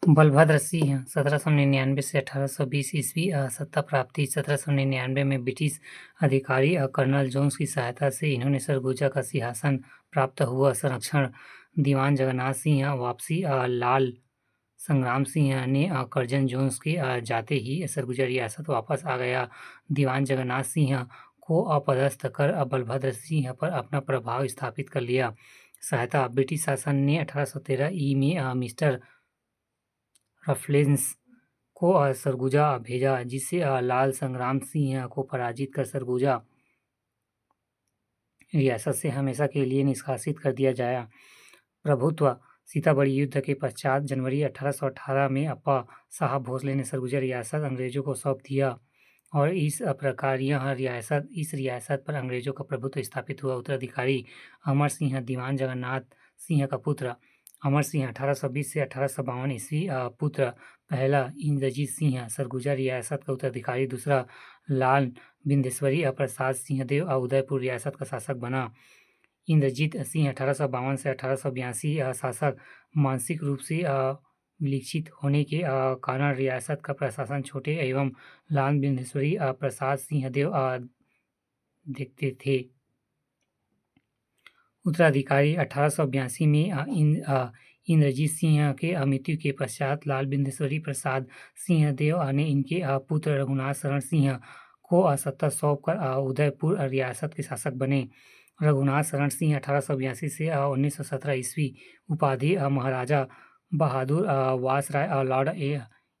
बलभद्र सिंह 1799 से 1820 ईस्वी सत्ता प्राप्ति 1799 में ब्रिटिश अधिकारी कर्नल जोन्स की सहायता से इन्होंने सरगुजा का सिंहासन प्राप्त हुआ। संरक्षण दीवान जगन्नाथ सिंह वापसी लाल संग्राम सिंह ने कर्जन जोन्स के जाते ही सरगुजा रियासत वापस आ गया। दीवान जगन्नाथ सिंह को अपदस्थ कर बलभद्र सिंह पर अपना प्रभाव स्थापित कर लिया। सहायता ब्रिटिश शासन ने 1813 ई में मिस्टर रफलेंस को सरगुजा भेजा, जिससे लाल संग्राम सिंह को पराजित कर सरगुजा रियासत से हमेशा के लिए निष्कासित कर दिया जाए। प्रभुत्व सीताबड़ी युद्ध के पश्चात जनवरी 1818 में अप्पा साहब भोसले ने सरगुजा रियासत अंग्रेजों को सौंप दिया और इस प्रकार इस रियासत पर अंग्रेजों का प्रभुत्व स्थापित हुआ। उत्तराधिकारी अमर सिंह दीवान जगन्नाथ सिंह का पुत्र अमर सिंह 1820 से 1852 ईस्वी पुत्र पहला इंद्रजीत सिंह सरगुजा रियासत का उत्तराधिकारी, दूसरा लाल बिंदेश्वरी प्रसाद सिंहदेव उदयपुर रियासत का शासक बना। इंद्रजीत सिंह 1852 से 1882 शासक मानसिक रूप से विलिक्षित होने के कारण रियासत का प्रशासन छोटे एवं लाल बिंदेश्वरी प्रसाद सिंहदेव देखते थे। उत्तराधिकारी 1882 में इंद्रजीत सिंह के मृत्यु के पश्चात लाल बिंदेश्वरी प्रसाद सिंहदेव ने इनके पुत्र रघुनाथ शरण सिंह को सत्ता सौंपकर उदयपुर रियासत के शासक बने। रघुनाथ शरण सिंह 1882 से 1917 ईस्वी उपाधि महाराजा बहादुर वासराय लॉर्ड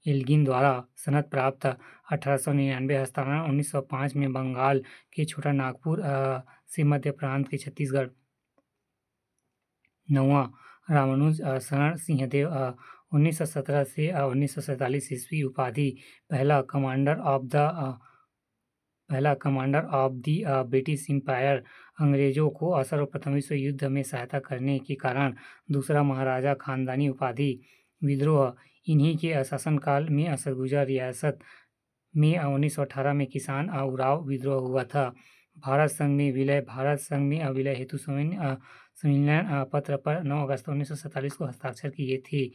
एल्गिन द्वारा सनद प्राप्त। 1899 हस्तांतरण 1905 में बंगाल के छोटा नागपुर से मध्य प्रांत के छत्तीसगढ़। 9वां रामानुज शरण सिंहदेव 1917 से 1947 ईस्वी उपाधि पहला commander of the British empire. अंग्रेजों को सर्वप्रथम विश्व युद्ध में सहायता करने के कारण दूसरा महाराजा खानदानी उपाधि। विद्रोह इन्हीं के शासनकाल में सरगुजा रियासत में 1918 में किसान उराव विद्रोह हुआ था। भारत संघ में विलय हेतु संविलियन पत्र पर 9 अगस्त 1947 को हस्ताक्षर किए थे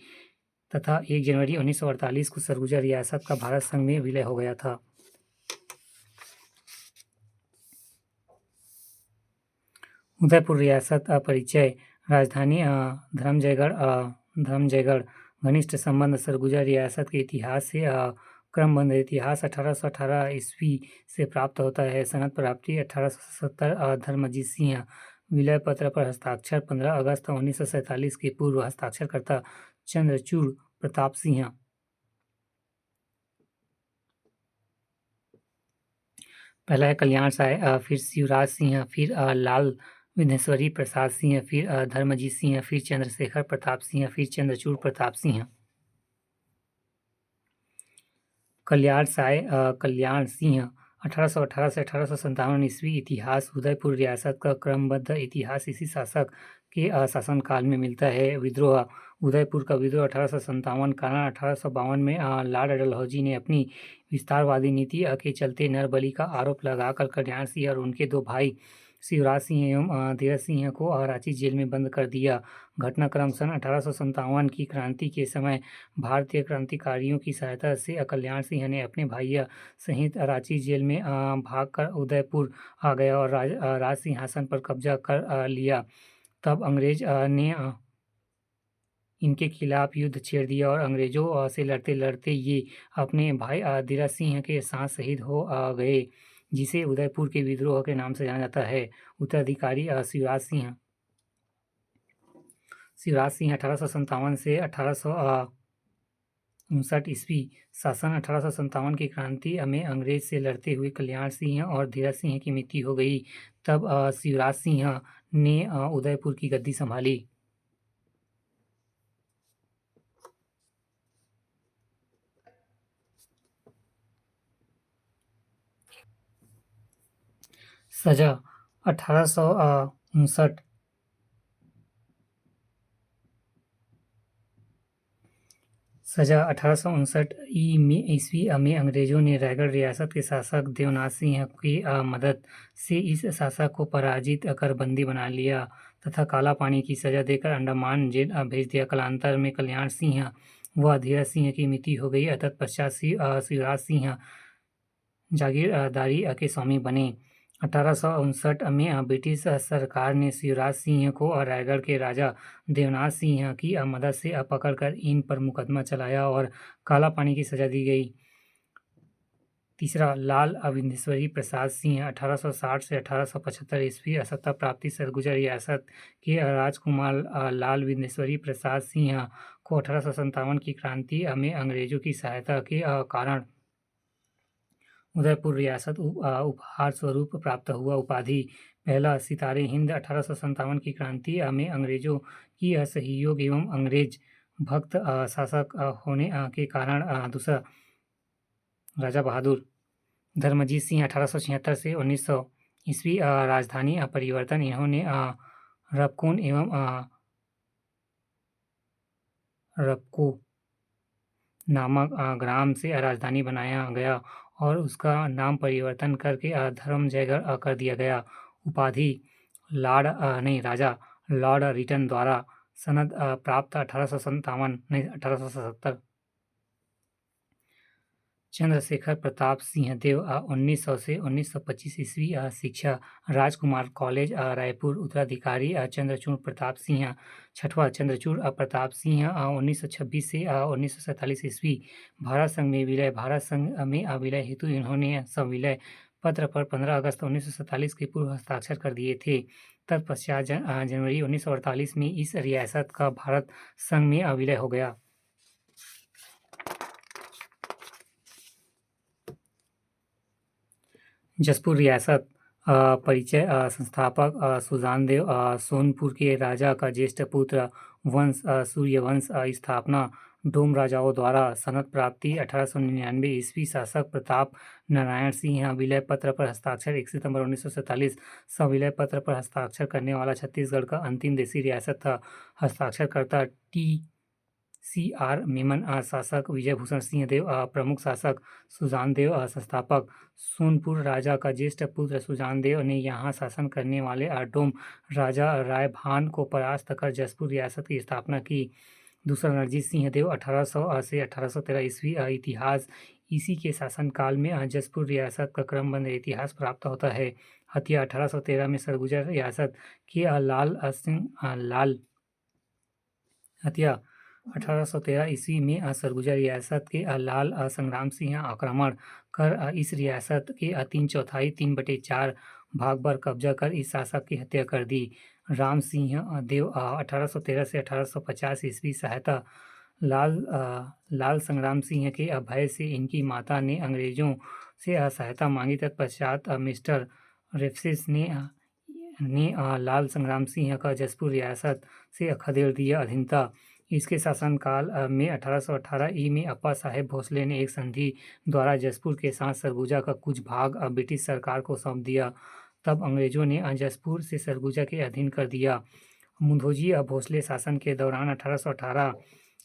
तथा 1 जनवरी 1948 को सरगुजा रियासत का भारत संघ में विलय हो गया था। उदयपुर रियासत परिचय राजधानी धर्मजयगढ़ घनिष्ठ संबंध सरगुजा रियासत के इतिहास से क्रमबद्ध इतिहास 1818 ईस्वी से प्राप्त होता है। सनद प्राप्ति 1870 धर्मजीत सिंह विलय पत्र पर हस्ताक्षर 15 अगस्त 1947 के पूर्व हस्ताक्षरकर्ता चंद्रचूड़ प्रताप सिंह। पहला है कल्याण साय, फिर शिवराज सिंह, फिर लाल विघ्नेश्वरी प्रसाद सिंह, फिर धर्मजीत सिंह, फिर चंद्रशेखर प्रताप सिंह, फिर चंद्रचूड़ प्रताप सिंह। कल्याण सिंह 1818 से 1857 ईस्वी इतिहास उदयपुर रियासत का क्रमबद्ध इतिहास इसी शासक के शासनकाल में मिलता है। विद्रोह उदयपुर का विद्रोह 1857 कारण 1852 में लॉर्ड डलहौजी ने अपनी विस्तारवादी नीति के चलते नरबली का आरोप लगाकर कल्याण सिंह और उनके 2 भाई शिवराज सिंह एवं धीरज सिंह को रांची जेल में बंद कर दिया। घटनाक्रम सन 1857 की क्रांति के समय भारतीय क्रांतिकारियों की सहायता से कल्याण सिंह ने अपने भाई सहित रांची जेल में भागकर उदयपुर आ गया और राज सिंहासन पर कब्जा कर लिया। तब अंग्रेज ने इनके खिलाफ युद्ध छेड़ दिया और अंग्रेजों से लड़ते लड़ते ये अपने भाई धीरज सिंह के साथ शहीद हो गए, जिसे उदयपुर के विद्रोह के नाम से जाना जाता है। उत्तराधिकारी शिवराज सिंह 1857 से 1859 ईस्वी शासन। 1857 की क्रांति में अंग्रेज से लड़ते हुए कल्याण सिंह और धीरज सिंह की मृत्यु हो गई। तब शिवराज सिंह ने उदयपुर की गद्दी संभाली। सजा 1859 ईस्वी में अंग्रेजों ने रायगढ़ रियासत के शासक देवनाथ सिंह की मदद से इस शासक को पराजित कर बंदी बना लिया तथा काला पानी की सजा देकर अंडमान जेल भेज दिया। कालांतर में कल्याण सिंह वह धीरज सिंह की मृत्यु हो गई। तत्पश्चात शिवराज सिंह जागीरदारी के स्वामी बने। 1859 में ब्रिटिश सरकार ने शिवराज सिंह को रायगढ़ के राजा देवनाथ सिंह की मदद से पकड़कर इन पर मुकदमा चलाया और काला पानी की सजा दी गई। तीसरा, लाल विंध्येश्वरी प्रसाद सिंह 1860 से 1875 ईस्वी। सत्ता प्राप्ति। सरगुजा रियासत के राजकुमार लाल विंध्येश्वरी प्रसाद सिंह को 1857 की क्रांति में अंग्रेजों की सहायता के कारण उदयपुर रियासत उपहार स्वरूप प्राप्त हुआ। उपाधि। पहला, सितारे हिंद। 1857 की क्रांति में अंग्रेजों की सहयोग एवं अंग्रेज भक्त शासक होने के कारण। दूसरा, राजा बहादुर। धर्मजीत सिंह 1876 से 1900 ईस्वी। राजधानी परिवर्तन। इन्होंने रबकुन एवं रबको नामक ग्राम से राजधानी बनाया गया और उसका नाम परिवर्तन करके धर्मजयगढ़ कर दिया गया। उपाधि। राजा लॉर्ड रिटन द्वारा सनद प्राप्त। 1857 चंद्रशेखर प्रताप सिंहदेव 1900 से 1925 ईस्वी। शिक्षा। राजकुमार कॉलेज रायपुर। उत्तराधिकारी चंद्रचूड़ प्रताप सिंह। छठवां, चंद्रचूड़ प्रताप सिंह 1926 से 1947 ईस्वी। भारत संघ में विलय। भारत संघ में विलय हेतु इन्होंने संविलय पत्र पर 15 अगस्त 1947 के पूर्व हस्ताक्षर कर दिए थे। तत्पश्चात जनवरी 1948 में इस रियासत का भारत संघ में विलय हो गया। जसपुर रियासत। परिचय। संस्थापक सुजानदेव सोनपुर के राजा का ज्येष्ठ पुत्र। वंश सूर्यवंश। स्थापना डोम राजाओं द्वारा। सनद प्राप्ति 1899 ईस्वी। शासक प्रताप नारायण सिंह। विलय पत्र पर हस्ताक्षर 1 सितंबर 1947। संविलय पत्र पर हस्ताक्षर करने वाला छत्तीसगढ़ का अंतिम देशी रियासत था। हस्ताक्षरकर्ता TCR मेमन। शासक विजय भूषण सिंहदेव। प्रमुख शासक सुजानदेव। संस्थापक सोनपुर राजा का ज्येष्ठ पुत्र सुजानदेव ने यहाँ शासन करने वाले डोम राजा रायभान को परास्त कर जसपुर रियासत की स्थापना की। दूसरा, रणजीत सिंहदेव 1800 से 1813 ईस्वी। इतिहास। इसी के शासनकाल में जसपुर रियासत का क्रमबद्ध इतिहास प्राप्त होता है। हत्या। 1813 में सरगुजा रियासत के लाल हत्या। 1813 ईस्वी में सरगुजा रियासत के लाल संग्राम सिंह आक्रमण कर इस रियासत के 3/4 3/4 भाग पर कब्जा कर इस शासक की हत्या कर दी। राम सिंह देव 1813 से 1850 ईस्वी। सहायता। लाल संग्राम सिंह के भय से इनकी माता ने अंग्रेजों से सहायता मांगी। तत्पश्चात मिस्टर रेफसेस ने लाल संग्राम सिंह का जसपुर रियासत से खदेड़ दिया। अधीनता। इसके शासनकाल में 1818 ई में अप्पा साहेब भोसले ने एक संधि द्वारा जसपुर के साथ सरगुजा का कुछ भाग ब्रिटिश सरकार को सौंप दिया। तब अंग्रेजों ने जसपुर से सरगुजा के अधीन कर दिया। मुंधोजी भोसले शासन के दौरान 1818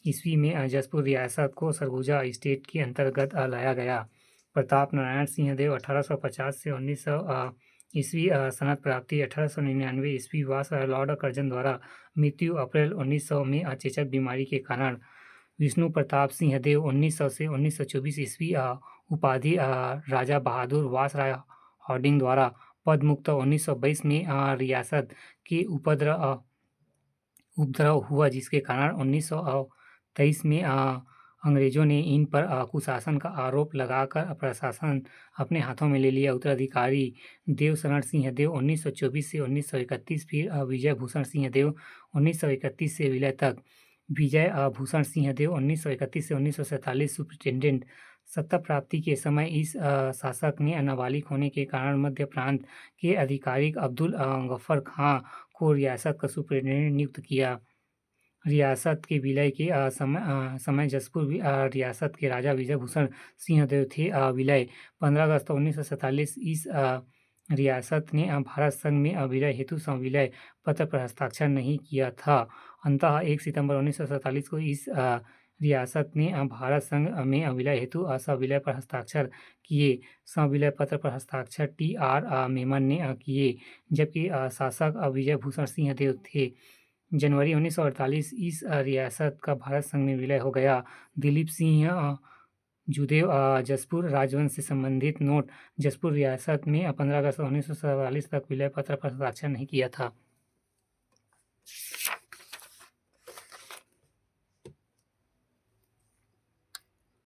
ईस्वी में जसपुर रियासत को सरगुजा स्टेट के अंतर्गत लाया गया। प्रताप नारायण सिंहदेव 1850 से 1900 ईस्वी। सनद प्राप्ति 1899 ईस्वी। वास लॉर्ड कर्जन द्वारा मृत्यु अप्रैल 1900 में चेचक बीमारी के कारण। विष्णु प्रताप सिंहदेव 1900 से 1924 ईस्वी। उपाधि राजा बहादुर। वास राय हॉर्डिंग द्वारा पद मुक्त। 1922 में रियासत के उपद्रव हुआ जिसके कारण 1923 में अंग्रेजों ने इन पर कुशासन का आरोप लगाकर प्रशासन अपने हाथों में ले लिया। उत्तराधिकारी देवशरण सिंहदेव 1924 से 1931। फिर विजय भूषण सिंहदेव 1931 से विलय तक। विजय भूषण सिंहदेव 1931 से 1947 सुप्रिंटेंडेंट। सत्ता प्राप्ति के समय इस शासक ने नाबालिग होने के कारण मध्य प्रांत के अधिकारी अब्दुल गफ्फर खां को रियासत का सुप्रिंटेंडेंट नियुक्त किया। रियासत के विलय के समय जसपुर रियासत के राजा विजय भूषण सिंहदेव थे। विलय 15 अगस्त 1947। इस रियासत ने भारत संघ में विलय हेतु संविलय पत्र पर हस्ताक्षर नहीं किया था। अंततः 1 सितंबर 1947 को इस रियासत ने भारत संघ में विलय हेतु संविलय पर हस्ताक्षर किए। संविलय पत्र पर हस्ताक्षर TR मेमन ने किए जबकि शासक विजय भूषण सिंहदेव थे। जनवरी 1948 इस रियासत का भारत संघ में विलय हो गया। दिलीप सिंह जूदेव जसपुर राजवंश से संबंधित नोट जसपुर रियासत में 15 अगस्त 1947 तक विलय पत्र पर हस्ताक्षर नहीं किया था।